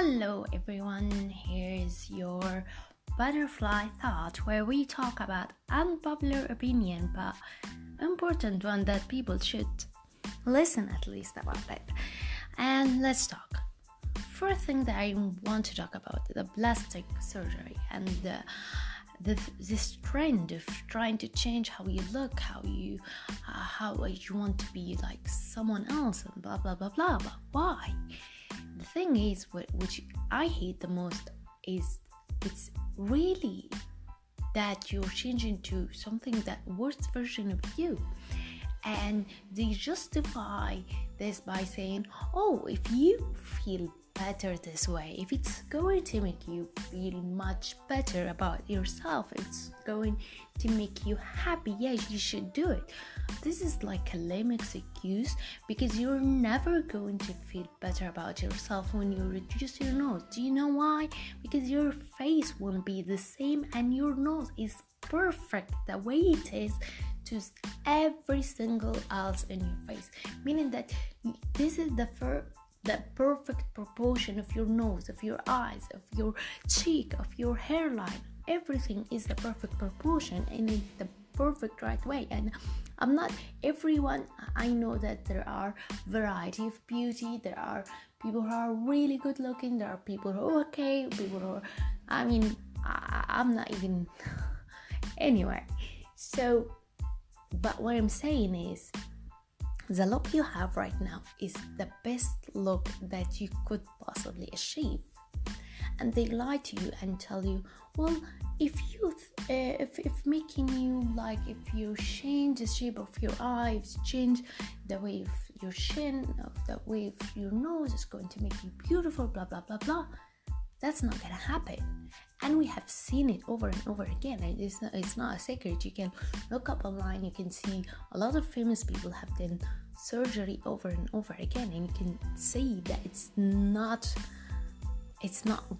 Hello everyone, here's your butterfly thought where we talk about unpopular opinion but important one that people should listen at least about it. And let's talk. First thing that I want to talk about, the plastic surgery and this trend of trying to change how you look, how you want to be like someone else and blah blah blah blah. But why? The thing is, which I hate the most is it's really that you're changing to something that worst version of you, and they justify this by saying, oh, if you feel better this way, if it's going to make you feel much better about yourself, it's going to make you happy, yes, you should do it. This is like a lame excuse because you're never going to feel better about yourself when you reduce your nose. Do you know why? Because your face won't be the same and your nose is perfect the way it is to every single else in your face, meaning that this is the perfect proportion of your nose, of your eyes, of your cheek, of your hairline. Everything is the perfect proportion and in the perfect right way. And I'm not everyone. I know that there are variety of beauty. There are people who are really good looking. There are people who are okay. People who are, I'm not even anyway. So, but what I'm saying is, the look you have right now is the best look that you could possibly achieve. And they lie to you and tell you, well, if making you like, if you change the shape of your eye, if you change the way of your chin, of the way of your nose, it's going to make you beautiful, blah blah blah blah. That's not gonna happen, and we have seen it over and over again. It's not a secret. You can look up online. You can see a lot of famous people have done surgery over and over again, and you can see that it's not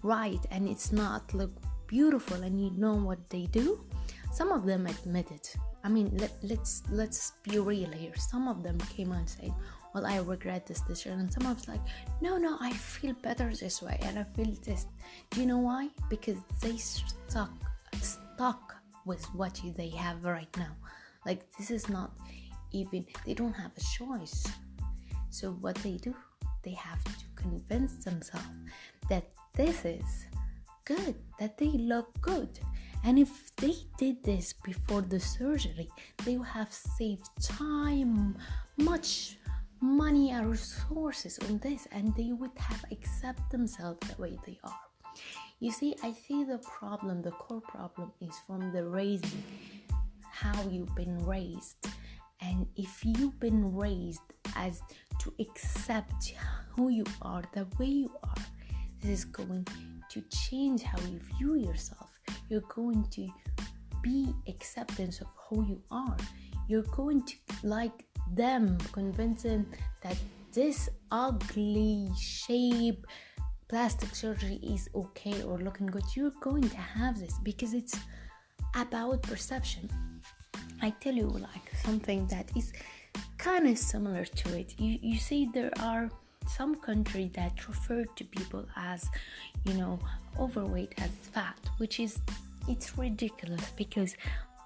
right, and it's not look beautiful. And you know what they do? Some of them admit it. I mean, let's be real here. Some of them came and said, well, I regret this year. And some of us like, no, I feel better this way and I feel this. Do you know why? Because they stuck with what they have right now. Like, this is not even, they don't have a choice. So what they do, they have to convince themselves that this is good, that they look good. And if they did this before the surgery, they would have saved time, much money and resources on this, and they would have accepted themselves the way they are. You see, I see the core problem is from the raising, how you've been raised. And if you've been raised as to accept who you are, the way you are, this is going to change how you view yourself. You're going to be acceptance of who you are. You're going to like them, convincing that this ugly shape plastic surgery is okay or looking good. You're going to have this because it's about perception. I tell you like something that is kind of similar to it. You see, there are some countries that refer to people as, overweight as fat, which is, it's ridiculous because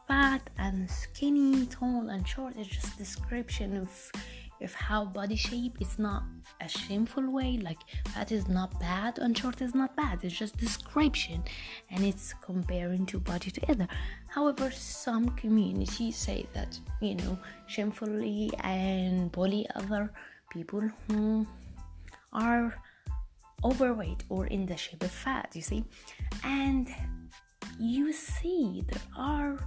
fat and skinny, tall and short is just description of how body shape. It's not a shameful way. Like, fat is not bad and short is not bad. It's just description, and it's comparing two body together. However, some communities say that, shamefully and bully other people who are overweight or in the shape of fat, you see. And you see there are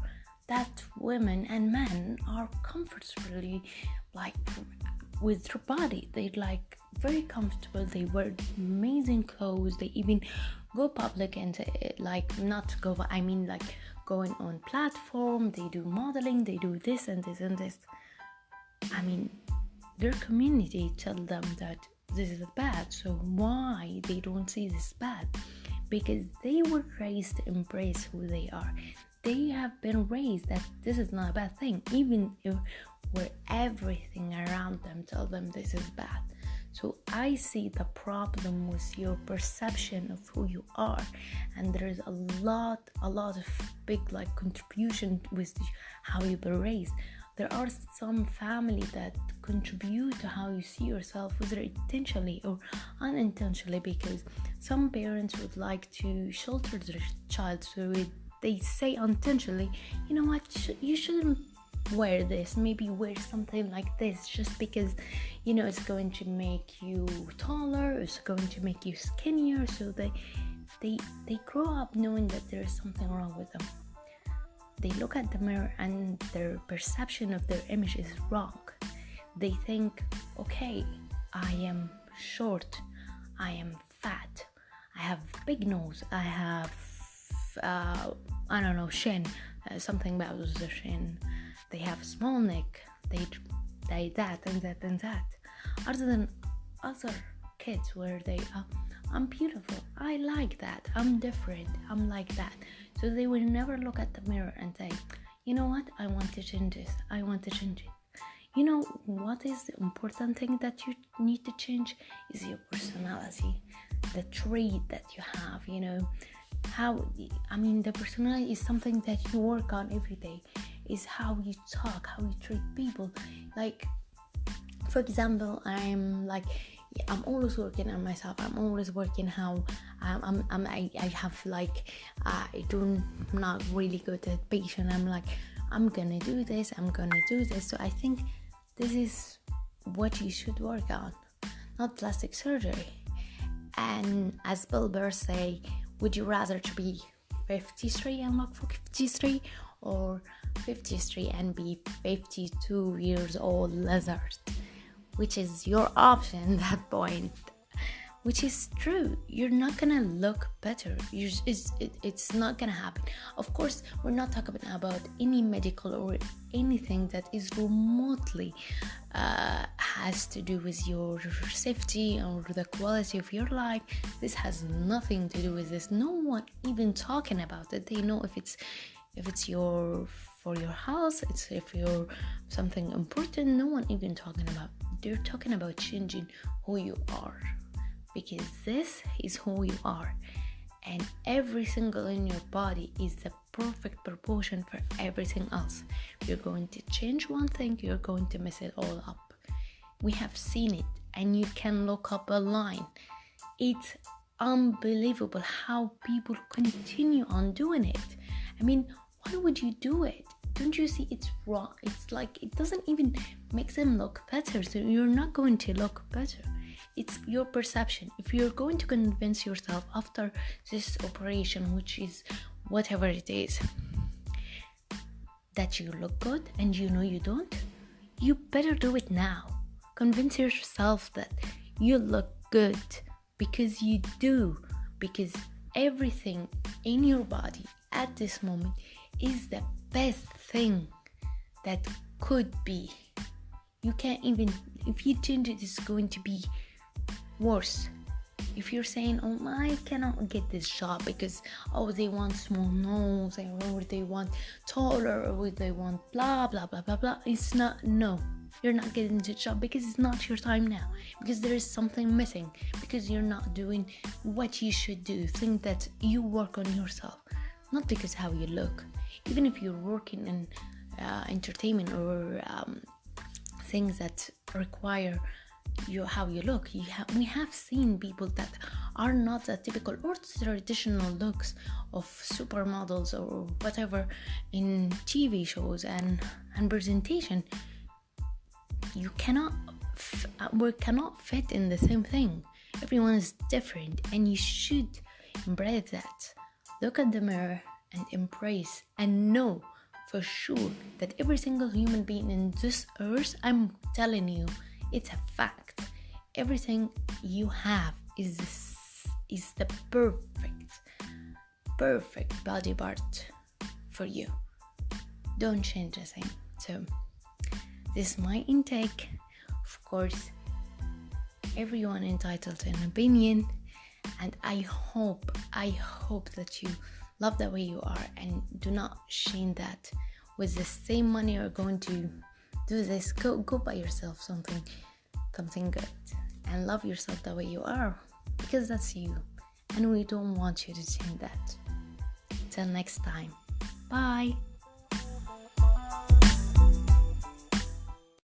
that women and men are comfortably like with their body. They're like very comfortable. They wear amazing clothes. They even go public and going on platform. They do modeling. They do this and this and this. I mean, their community tell them that this is bad. So why they don't see this bad? Because they were raised to embrace who they are. They have been raised that this is not a bad thing, even if where everything around them tell them this is bad. So I see the problem with your perception of who you are, and there is a lot of big like contribution with how you were raised. There are some family that contribute to how you see yourself, whether intentionally or unintentionally, because some parents would like to shelter their child, so they say unintentionally, you know what, you shouldn't wear this, maybe wear something like this, just because it's going to make you taller, it's going to make you skinnier. So they grow up knowing that there is something wrong with them. They look at the mirror and their perception of their image is wrong. They think, okay, I am short, I am fat, I have big nose, I have shin, something about the shin. They have a small neck, they that and that and that. Other than other kids where they are, I'm beautiful, I like that, I'm different, I'm like that. So they will never look at the mirror and say, you know what, I want to change this, I want to change it. You know what is the important thing that you need to change is your personality, the trait that you have, the personality is something that you work on every day. Is how you talk, how you treat people. Like, for example, I'm always working on myself. I'm always working how I have I do not really good at patience. I'm gonna do this. So I think this is what you should work on, not plastic surgery. And as Bill Burr say, would you rather to be 53 and look for 53, or 53 and be 52 years old lizard? Which is your option at that point? Which is true. You're not gonna look better. It's not gonna happen. Of course, we're not talking about any medical or anything that is remotely has to do with your safety or the quality of your life. This has nothing to do with this. No one even talking about it. They know if it's for your house, if you're something important, no one even talking about. They're talking about changing who you are, because this is who you are, and every single in your body is the perfect proportion for everything else. If you're going to change one thing, you're going to mess it all up. We have seen it, and you can look up a line. It's unbelievable how people continue on doing it. Why would you do it? Don't you see it's wrong? It's like it doesn't even make them look better, so you're not going to look better. It's your perception. If you're going to convince yourself after this operation, which is whatever it is, that you look good and you know you don't, you better do it now. Convince yourself that you look good, because you do, because everything in your body at this moment is the best thing that could be. You can't even, if you change it, it's going to be worse. If you're saying, oh, I cannot get this job because they want small nose, or they want taller, or they want blah blah blah blah blah, it's not, no, you're not getting the job because it's not your time now, because there is something missing, because you're not doing what you should do. Think that you work on yourself, not because how you look. Even if you're working in entertainment or things that require how you look, we have seen people that are not the typical or traditional looks of supermodels or whatever in TV shows and presentation. We cannot fit in the same thing. Everyone is different, and you should embrace that. Look at the mirror and embrace and know for sure that every single human being in this earth, I'm telling you, it's a fact, everything you have is the perfect body part for you. Don't change a thing. So this is my intake. Of course, everyone entitled to an opinion, and I hope that you love the way you are and do not shame that. With the same money you're going to do this, go buy yourself something good. and love yourself the way you are, because that's you, and we don't want you to change that. Till next time, bye.